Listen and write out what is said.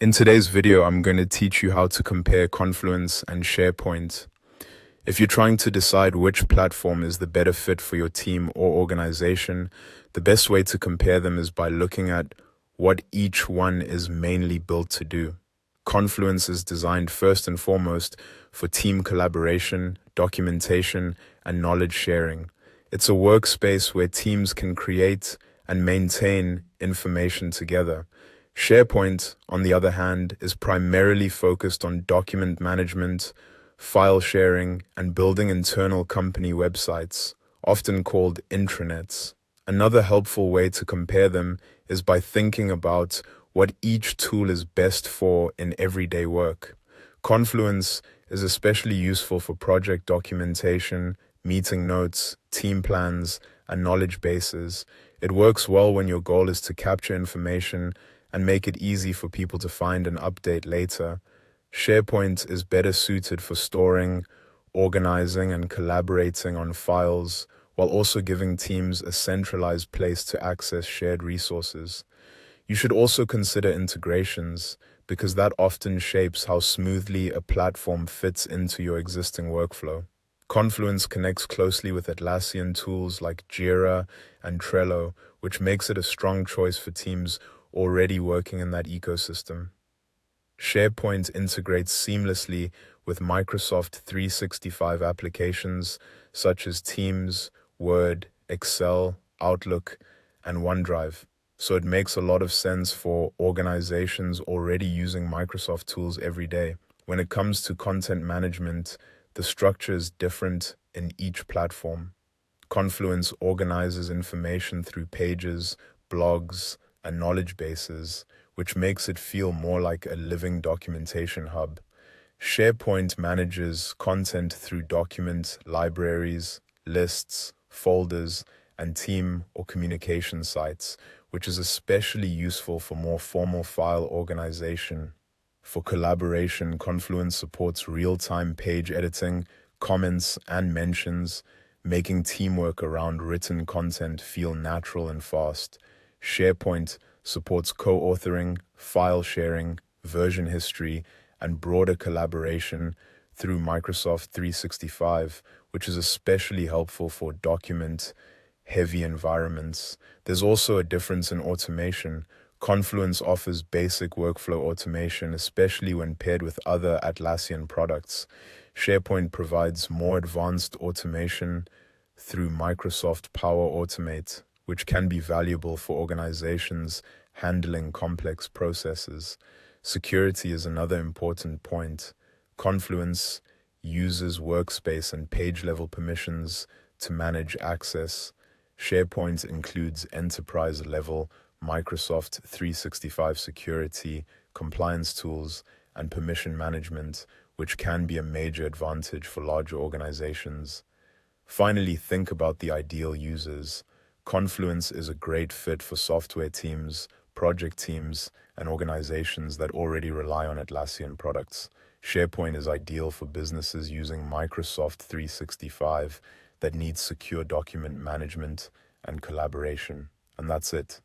In today's video, I'm going to teach you how to compare Confluence and SharePoint. If you're trying to decide which platform is the better fit for your team or organization, the best way to compare them is by looking at what each one is mainly built to do. Confluence is designed first and foremost for team collaboration, documentation, and knowledge sharing. It's a workspace where teams can create and maintain information together. SharePoint, on the other hand, is primarily focused on document management, file sharing, and building internal company websites, often called intranets. Another helpful way to compare them is by thinking about what each tool is best for in everyday work. Confluence is especially useful for project documentation, meeting notes, team plans, and knowledge bases. It works well when your goal is to capture information and make it easy for people to find and update later. SharePoint is better suited for storing, organizing, and collaborating on files, while also giving teams a centralized place to access shared resources. You should also consider integrations, because that often shapes how smoothly a platform fits into your existing workflow. Confluence connects closely with Atlassian tools like Jira and Trello, which makes it a strong choice for teams already working in that ecosystem. SharePoint integrates seamlessly with Microsoft 365 applications such as Teams, Word, Excel, Outlook, and OneDrive. So it makes a lot of sense for organizations already using Microsoft tools every day. When it comes to content management, the structure is different in each platform. Confluence organizes information through pages, blogs, and knowledge bases, which makes it feel more like a living documentation hub. SharePoint manages content through document libraries, lists, folders, and team or communication sites, which is especially useful for more formal file organization. For collaboration, Confluence supports real-time page editing, comments, and mentions, making teamwork around written content feel natural and fast. SharePoint supports co-authoring, file sharing, version history, and broader collaboration through Microsoft 365, which is especially helpful for document-heavy environments. There's also a difference in automation. Confluence offers basic workflow automation, especially when paired with other Atlassian products. SharePoint provides more advanced automation through Microsoft Power Automate, which can be valuable for organizations handling complex processes. Security is another important point. Confluence uses workspace and page-level permissions to manage access. SharePoint includes enterprise-level Microsoft 365 security, compliance tools, and permission management, which can be a major advantage for larger organizations. Finally, think about the ideal users. Confluence is a great fit for software teams, project teams, and organizations that already rely on Atlassian products. SharePoint is ideal for businesses using Microsoft 365 that need secure document management and collaboration. And that's it.